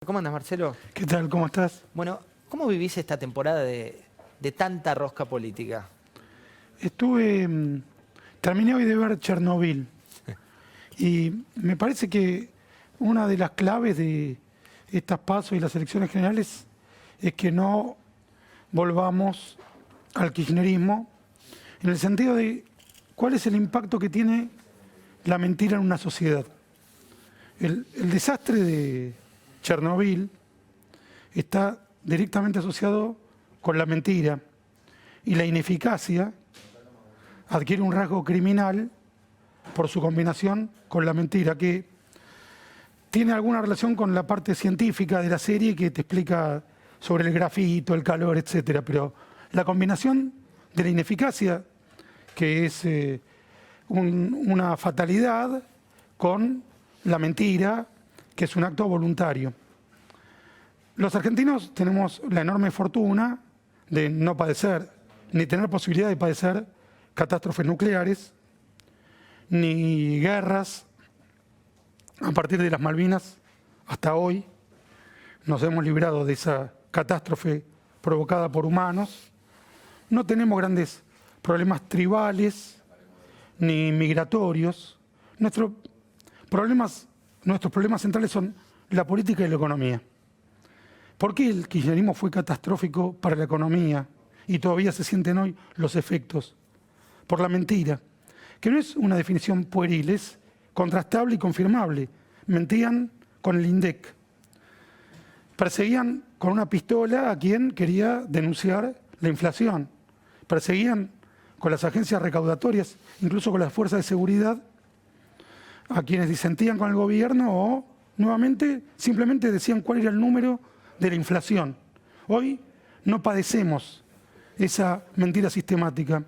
¿Cómo andas, Marcelo? ¿Qué tal? ¿Cómo estás? Bueno, ¿cómo vivís esta temporada de tanta rosca política? Terminé hoy de ver Chernobyl y me parece que una de las claves de estas PASO y las elecciones generales es que no volvamos al kirchnerismo en el sentido de cuál es el impacto que tiene la mentira en una sociedad. El desastre de Chernobyl está directamente asociado con la mentira y la ineficacia adquiere un rasgo criminal por su combinación con la mentira, que tiene alguna relación con la parte científica de la serie que te explica sobre el grafito, el calor, etcétera, pero la combinación de la ineficacia, que es una fatalidad, con la mentira, que es un acto voluntario. Los argentinos tenemos la enorme fortuna de no padecer, ni tener posibilidad de padecer catástrofes nucleares, ni guerras. A partir de las Malvinas hasta hoy nos hemos librado de esa catástrofe provocada por humanos. No tenemos grandes problemas tribales ni migratorios. Nuestros problemas centrales son la política y la economía. ¿Por qué el kirchnerismo fue catastrófico para la economía y todavía se sienten hoy los efectos? Por la mentira, que no es una definición pueril, es contrastable y confirmable. Mentían con el INDEC. Perseguían con una pistola a quien quería denunciar la inflación. Perseguían con las agencias recaudatorias, incluso con las fuerzas de seguridad, a quienes disentían con el gobierno o, nuevamente, simplemente decían cuál era el número de la inflación. Hoy no padecemos esa mentira sistemática.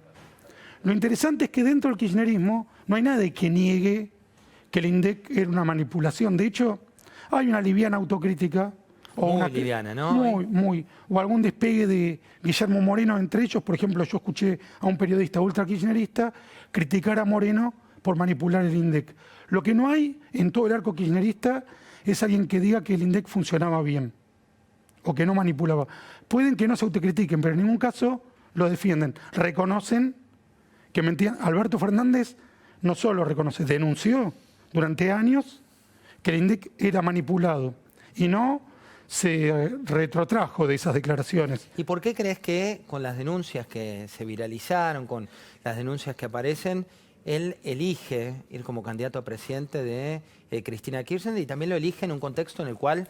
Lo interesante es que dentro del kirchnerismo no hay nadie que niegue que el INDEC era una manipulación. De hecho, hay una liviana autocrítica. Muy liviana, ¿no? O algún despegue de Guillermo Moreno entre ellos. Por ejemplo, yo escuché a un periodista ultra kirchnerista criticar a Moreno por manipular el INDEC. Lo que no hay en todo el arco kirchnerista es alguien que diga que el INDEC funcionaba bien o que no manipulaba. Pueden que no se autocritiquen, pero en ningún caso lo defienden. Reconocen que mentían. Alberto Fernández no solo reconoce, denunció durante años que el INDEC era manipulado y no se retrotrajo de esas declaraciones. ¿Y por qué crees que con las denuncias que se viralizaron, con las denuncias que aparecen, él elige ir como candidato a presidente de Cristina Kirchner y también lo elige en un contexto en el cual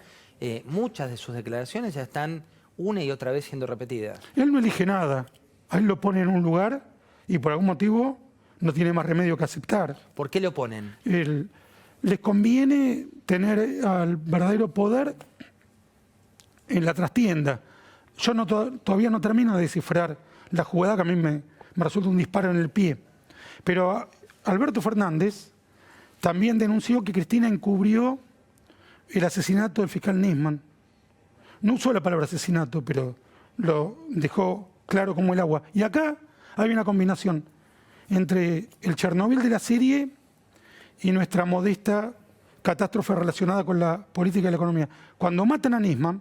muchas de sus declaraciones ya están una y otra vez siendo repetidas? Él no elige nada, a él lo pone en un lugar y por algún motivo no tiene más remedio que aceptar. ¿Por qué lo ponen? Les conviene tener al verdadero poder en la trastienda. Yo todavía no termino de descifrar la jugada, que a mí me resulta un disparo en el pie. Pero Alberto Fernández también denunció que Cristina encubrió el asesinato del fiscal Nisman. No usó la palabra asesinato, pero lo dejó claro como el agua. Y acá hay una combinación entre el Chernobyl de la serie y nuestra modesta catástrofe relacionada con la política y la economía. Cuando matan a Nisman,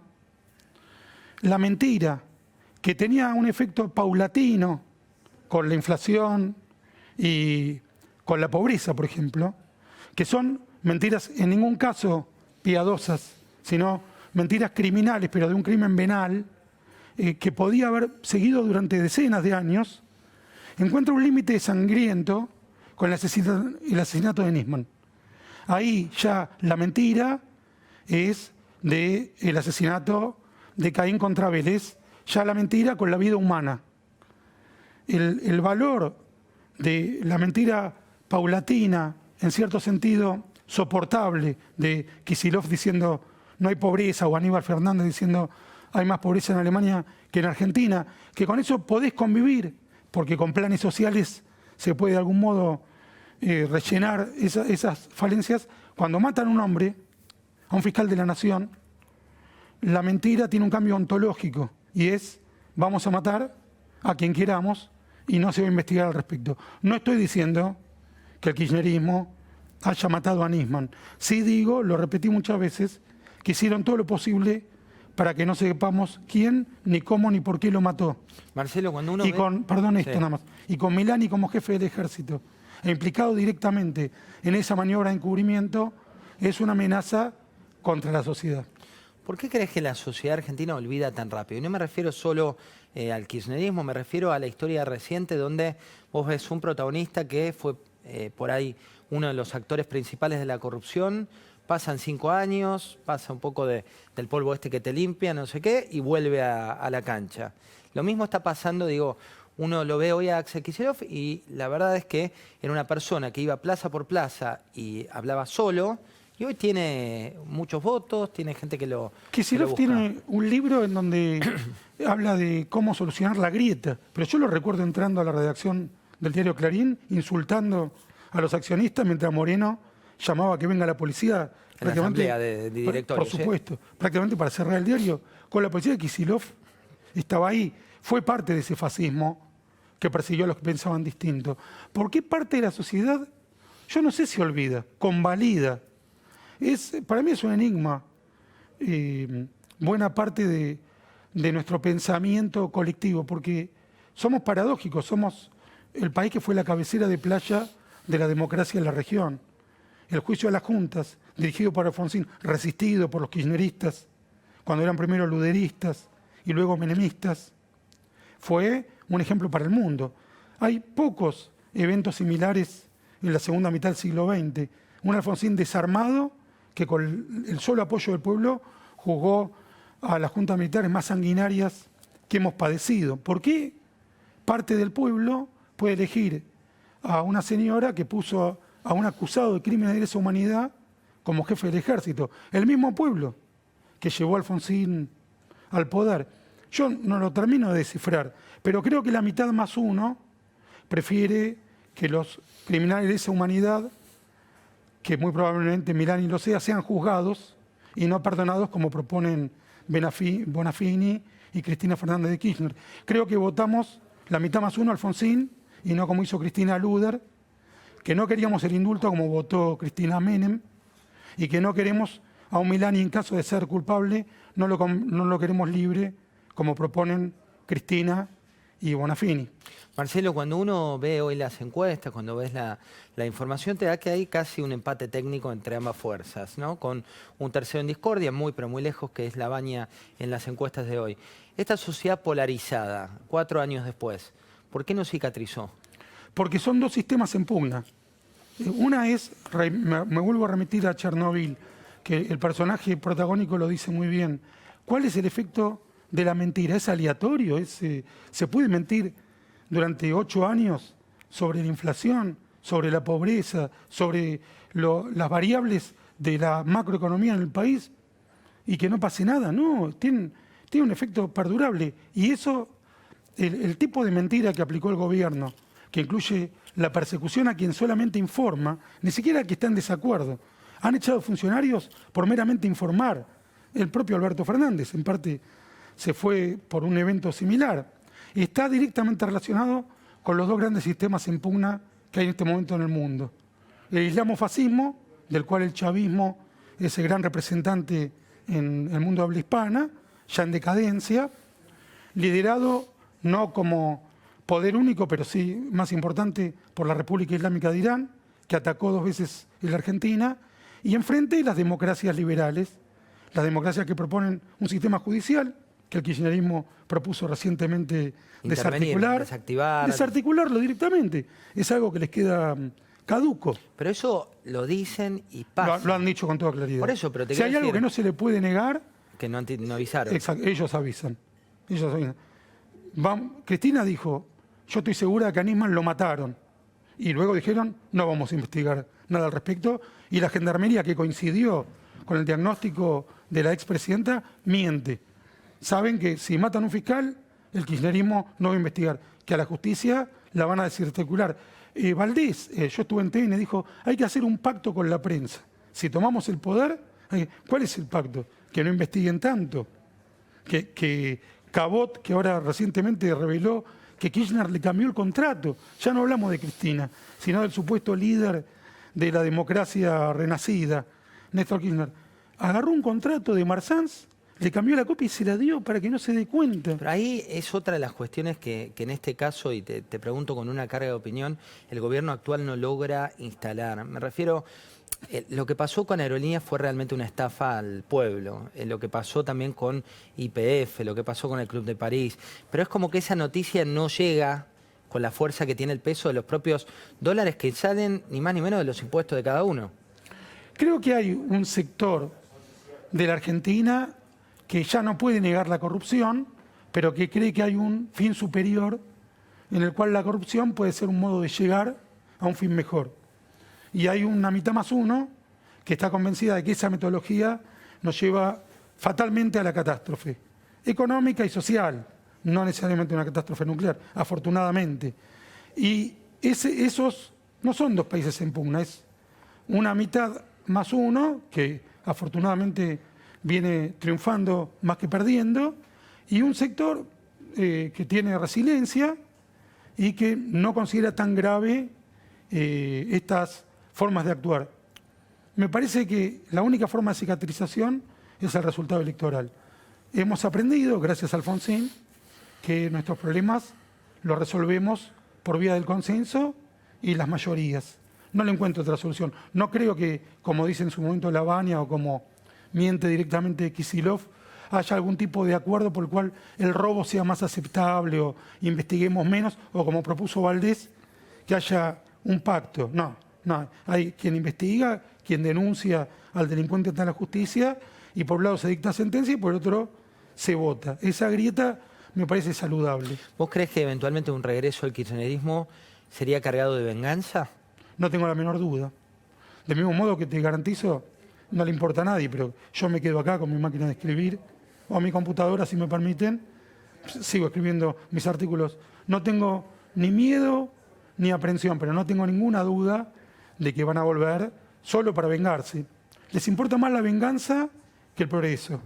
la mentira, que tenía un efecto paulatino con la inflación y con la pobreza, por ejemplo, que son mentiras en ningún caso piadosas, sino mentiras criminales, pero de un crimen venal, que podía haber seguido durante decenas de años, encuentra un límite sangriento con el asesinato de Nisman. Ahí ya la mentira es del asesinato de Caín contra Abel, es ya la mentira con la vida humana. El valor de la mentira paulatina, en cierto sentido soportable, de Kicillof diciendo no hay pobreza, o Aníbal Fernández diciendo hay más pobreza en Alemania que en Argentina, que con eso podés convivir, porque con planes sociales se puede de algún modo rellenar esas falencias. Cuando matan a un hombre, a un fiscal de la nación, la mentira tiene un cambio ontológico y es vamos a matar a quien queramos y no se va a investigar al respecto. No estoy diciendo que el kirchnerismo haya matado a Nisman. Sí digo, lo repetí muchas veces, que hicieron todo lo posible para que no sepamos quién, ni cómo, ni por qué lo mató. Marcelo, cuando uno Y ve... con, perdón esto Sí. nada más, y con Milani como jefe del ejército, e implicado directamente en esa maniobra de encubrimiento, es una amenaza contra la sociedad. ¿Por qué crees que la sociedad argentina olvida tan rápido? Y no me refiero solo al kirchnerismo, me refiero a la historia reciente donde vos ves un protagonista que fue por ahí uno de los actores principales de la corrupción, pasan 5 años, pasa un poco del polvo este que te limpia, no sé qué, y vuelve a la cancha. Lo mismo está pasando, digo, uno lo ve hoy a Axel Kicillof y la verdad es que era una persona que iba plaza por plaza y hablaba solo, y hoy tiene muchos votos, tiene gente que lo Kicillof busca. tiene un libro en donde habla de cómo solucionar la grieta, pero yo lo recuerdo entrando a la redacción del diario Clarín, insultando a los accionistas mientras Moreno llamaba a que venga la policía. En la asamblea de directorios, por supuesto, prácticamente para cerrar el diario. Con la policía de Kicillof estaba ahí, fue parte de ese fascismo que persiguió a los que pensaban distinto. ¿Por qué parte de la sociedad, yo no sé si olvida, convalida? Para mí es un enigma. Buena parte de nuestro pensamiento colectivo, porque somos paradójicos, somos el país que fue la cabecera de playa de la democracia en la región. El juicio a las juntas, dirigido por Alfonsín, resistido por los kirchneristas, cuando eran primero luderistas y luego menemistas, fue un ejemplo para el mundo. Hay pocos eventos similares en la segunda mitad del siglo XX. Un Alfonsín desarmado que con el solo apoyo del pueblo juzgó a las juntas militares más sanguinarias que hemos padecido. ¿Por qué parte del pueblo puede elegir a una señora que puso a un acusado de crímenes de lesa humanidad como jefe del ejército? El mismo pueblo que llevó a Alfonsín al poder. Yo no lo termino de descifrar, pero creo que la mitad más uno prefiere que los criminales de lesa humanidad, que muy probablemente Milani lo sea, sean juzgados y no perdonados como proponen Bonafini y Cristina Fernández de Kirchner. Creo que votamos la mitad más uno Alfonsín y no como hizo Cristina Luder, que no queríamos el indulto como votó Cristina Menem y que no queremos a un Milani en caso de ser culpable, no lo queremos libre como proponen Cristina y Bonafini. Marcelo, cuando uno ve hoy las encuestas, cuando ves la información, te da que hay casi un empate técnico entre ambas fuerzas, ¿no? Con un tercero en discordia, muy pero muy lejos, que es la Baña en las encuestas de hoy. Esta sociedad polarizada, 4 años después, ¿por qué no cicatrizó? Porque son dos sistemas en pugna. Una es, me vuelvo a remitir a Chernobyl, que el personaje protagónico lo dice muy bien. ¿Cuál es el efecto de la mentira? ¿Es aleatorio? ¿Se puede mentir durante 8 años sobre la inflación, sobre la pobreza, sobre las variables de la macroeconomía en el país y que no pase nada? No, tiene un efecto perdurable. Y eso, el tipo de mentira que aplicó el gobierno, que incluye la persecución a quien solamente informa, ni siquiera a quien está en desacuerdo. Han echado funcionarios por meramente informar. El propio Alberto Fernández, en parte, se fue por un evento similar. Está directamente relacionado con los dos grandes sistemas en pugna que hay en este momento en el mundo. El islamofascismo, del cual el chavismo es el gran representante en el mundo de habla hispana, ya en decadencia, liderado no como poder único, pero sí más importante por la República Islámica de Irán, que atacó 2 veces en la Argentina, y enfrente las democracias liberales, las democracias que proponen un sistema judicial, que el kirchnerismo propuso recientemente desarticularlo directamente. Es algo que les queda caduco. Pero eso lo dicen y pasa. Lo han dicho con toda claridad. Por eso, pero te si hay quiero algo decir que no se le puede negar... Que no avisaron. Exacto, ellos avisan. Cristina dijo, yo estoy segura de que a Nisman lo mataron. Y luego dijeron, no vamos a investigar nada al respecto. Y la Gendarmería, que coincidió con el diagnóstico de la expresidenta, miente. Saben que si matan a un fiscal, el kirchnerismo no va a investigar. Que a la justicia la van a desarticular. Valdés, yo estuve en TN, dijo, hay que hacer un pacto con la prensa. Si tomamos el poder, ¿cuál es el pacto? Que no investiguen tanto. Que Cabot, que ahora recientemente reveló que Kirchner le cambió el contrato. Ya no hablamos de Cristina, sino del supuesto líder de la democracia renacida, Néstor Kirchner. agarró un contrato de Marsans, le cambió la copia y se la dio para que no se dé cuenta. Pero ahí es otra de las cuestiones que en este caso, y te pregunto con una carga de opinión, el gobierno actual no logra instalar. Me refiero, lo que pasó con Aerolíneas fue realmente una estafa al pueblo. Lo que pasó también con YPF, lo que pasó con el Club de París. Pero es como que esa noticia no llega con la fuerza que tiene el peso de los propios dólares que salen ni más ni menos de los impuestos de cada uno. Creo que hay un sector de la Argentina que ya no puede negar la corrupción, pero que cree que hay un fin superior en el cual la corrupción puede ser un modo de llegar a un fin mejor. Y hay una mitad más uno que está convencida de que esa metodología nos lleva fatalmente a la catástrofe económica y social, no necesariamente una catástrofe nuclear, afortunadamente. Y esos no son dos países en pugna, es una mitad más uno que afortunadamente viene triunfando más que perdiendo, y un sector que tiene resiliencia y que no considera tan grave estas formas de actuar. Me parece que la única forma de cicatrización es el resultado electoral. Hemos aprendido, gracias a Alfonsín, que nuestros problemas los resolvemos por vía del consenso y las mayorías. No le encuentro otra solución. No creo que, como dice en su momento Lavagna o como miente directamente Kicillof, haya algún tipo de acuerdo por el cual el robo sea más aceptable o investiguemos menos, o como propuso Valdés, que haya un pacto. No, hay quien investiga, quien denuncia al delincuente ante la justicia, y por un lado se dicta sentencia y por otro se vota. Esa grieta me parece saludable. ¿Vos crees que eventualmente un regreso al kirchnerismo sería cargado de venganza? No tengo la menor duda. Del mismo modo que te garantizo, no le importa a nadie, pero yo me quedo acá con mi máquina de escribir, o mi computadora, si me permiten, sigo escribiendo mis artículos. No tengo ni miedo ni aprensión, pero no tengo ninguna duda de que van a volver solo para vengarse. Les importa más la venganza que el progreso,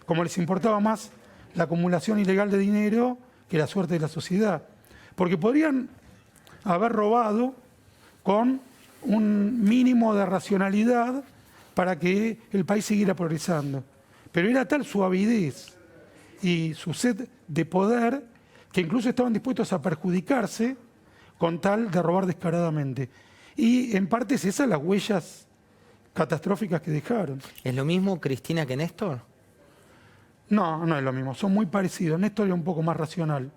como les importaba más la acumulación ilegal de dinero que la suerte de la sociedad. Porque podrían haber robado con un mínimo de racionalidad para que el país siguiera progresando. Pero era tal su avidez y su sed de poder que incluso estaban dispuestos a perjudicarse con tal de robar descaradamente. Y en parte es esas las huellas catastróficas que dejaron. ¿Es lo mismo Cristina que Néstor? No, no es lo mismo, son muy parecidos. Néstor era un poco más racional.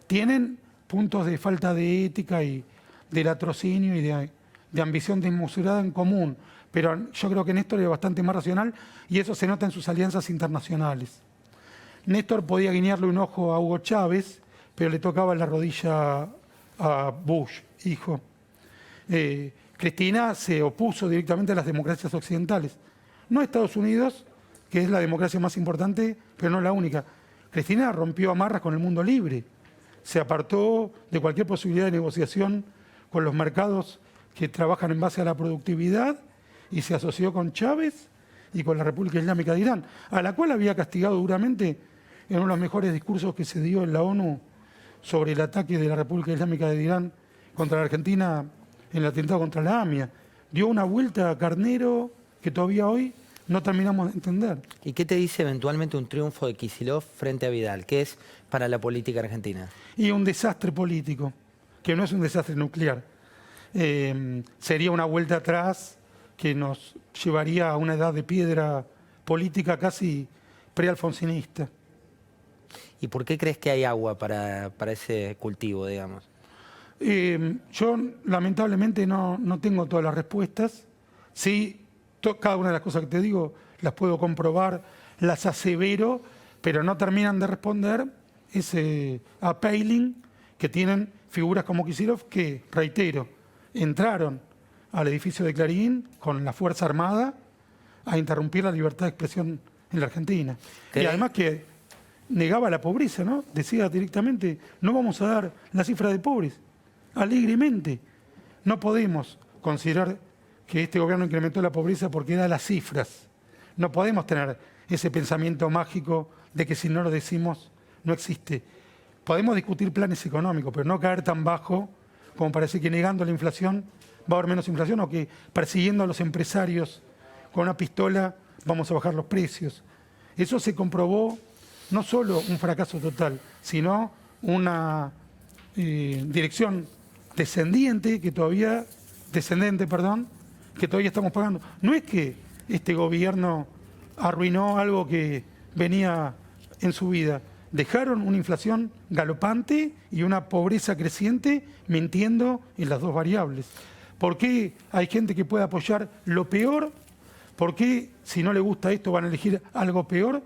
Tienen puntos de falta de ética y de latrocinio y de ambición desmesurada en común, pero yo creo que Néstor era bastante más racional y eso se nota en sus alianzas internacionales. Néstor podía guiñarle un ojo a Hugo Chávez, pero le tocaba la rodilla a Bush, hijo. Cristina se opuso directamente a las democracias occidentales, no a Estados Unidos, que es la democracia más importante, pero no la única. Cristina rompió amarras con el mundo libre, se apartó de cualquier posibilidad de negociación con los mercados que trabajan en base a la productividad y se asoció con Chávez y con la República Islámica de Irán, a la cual había castigado duramente en uno de los mejores discursos que se dio en la ONU sobre el ataque de la República Islámica de Irán contra la Argentina en el atentado contra la AMIA. Dio una vuelta a carnero que todavía hoy no terminamos de entender. ¿Y qué te dice eventualmente un triunfo de Kicillof frente a Vidal? ¿Qué es para la política argentina? Y un desastre político, que no es un desastre nuclear. Sería una vuelta atrás que nos llevaría a una edad de piedra política casi prealfonsinista. ¿Y por qué crees que hay agua para ese cultivo, digamos? Yo lamentablemente no tengo todas las respuestas. Sí, cada una de las cosas que te digo las puedo comprobar, las asevero, pero no terminan de responder ese appealing que tienen figuras como Kicillof que, reitero, entraron al edificio de Clarín con la Fuerza Armada a interrumpir la libertad de expresión en la Argentina. Y además que negaba la pobreza, ¿no? Decía directamente, no vamos a dar la cifra de pobres, alegremente. No podemos considerar que este gobierno incrementó la pobreza porque da las cifras. No podemos tener ese pensamiento mágico de que si no lo decimos no existe. Podemos discutir planes económicos, pero no caer tan bajo como parece que negando la inflación va a haber menos inflación, o que persiguiendo a los empresarios con una pistola vamos a bajar los precios. Eso se comprobó no solo un fracaso total, sino una dirección descendente que todavía estamos pagando. No es que este gobierno arruinó algo que venía en su vida. Dejaron una inflación galopante y una pobreza creciente, mintiendo en las dos variables. ¿Por qué hay gente que puede apoyar lo peor? ¿Por qué, si no le gusta esto, van a elegir algo peor?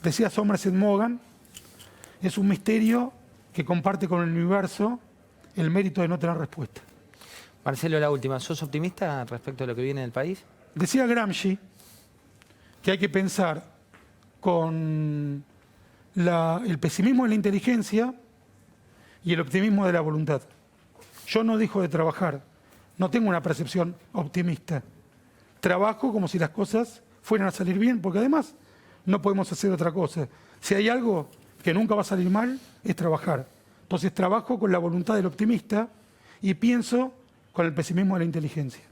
Decía Somerset Maugham, es un misterio que comparte con el universo el mérito de no tener respuesta. Marcelo, la última. ¿Sos optimista respecto a lo que viene del país? Decía Gramsci que hay que pensar con el pesimismo de la inteligencia y el optimismo de la voluntad. Yo no dejo de trabajar, no tengo una percepción optimista. Trabajo como si las cosas fueran a salir bien, porque además no podemos hacer otra cosa. Si hay algo que nunca va a salir mal, es trabajar. Entonces trabajo con la voluntad del optimista y pienso con el pesimismo de la inteligencia.